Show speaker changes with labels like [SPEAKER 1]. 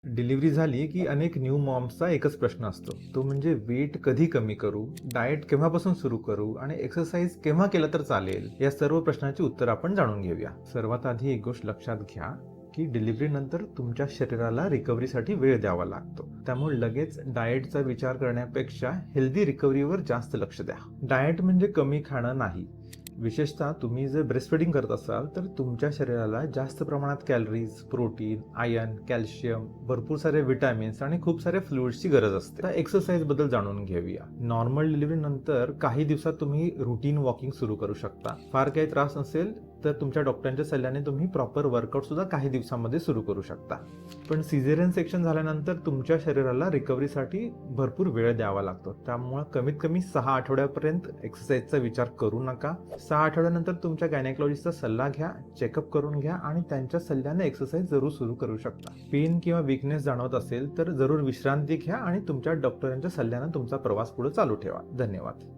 [SPEAKER 1] Delivery झाली की अनेक न्यू मॉम्सचा एकच प्रश्न असतो, तो म्हणजे वेट कधी कमी करू, डाएट केव्हापासून सुरू करू आणि एक्सरसाइज केव्हा केलं तर चालेल. या सर्व प्रश्नांची उत्तर आपण जाणून घेऊया. सर्वात आधी एक गोष्ट लक्षात घ्या की डिलिव्हरी नंतर तुमच्या शरीराला रिकव्हरीसाठी वेळ द्यावा लागतो. त्यामुळे लगेच डाएटचा विचार करण्यापेक्षा हेल्दी रिकव्हरीवर जास्त लक्ष द्या. डाएट म्हणजे कमी खाणं नाही. विशेषतः तुम्ही जर ब्रेस्टफीडिंग करत असाल तर तुमच्या शरीराला जास्त प्रमाणात कॅलरीज, प्रोटीन, आयर्न, कॅल्शियम, भरपूर सारे विटॅमिन्स आणि खूप सारे फ्लुइड्सची गरज असते. आता एक्सरसाइज बद्दल जाणून घेऊया. नॉर्मल डिलिव्हरी नंतर काही दिवसात तुम्ही रुटीन वॉकिंग सुरू करू शकता. फार काही त्रास नसेल तर तुमच्या डॉक्टरांच्या सल्ल्याने तुम्ही प्रॉपर वर्कआउट सुद्धा काही दिवसांमध्ये सुरू करू शकता. पण सिझेरियन सेक्शन झाल्यानंतर तुमच्या शरीराला रिकव्हरीसाठी भरपूर वेळ द्यावा लागतो. त्यामुळे कमीत कमी 6 आठवड्यापर्यंत एक्सरसाइजचा विचार करू नका. 6 आठवड्यानंतर तुमच्या गायनेकॉलॉजिस्टचा सल्ला घ्या, चेकअप करून घ्या आणि त्यांच्या सल्ल्याने एक्सरसाइज जरूर सुरू करू शकता. पेन किंवा वीकनेस जाणवत असेल तर जरूर विश्रांती घ्या आणि तुमच्या डॉक्टरांच्या सल्ल्याने तुमचा प्रवास पुढे चालू ठेवा. धन्यवाद.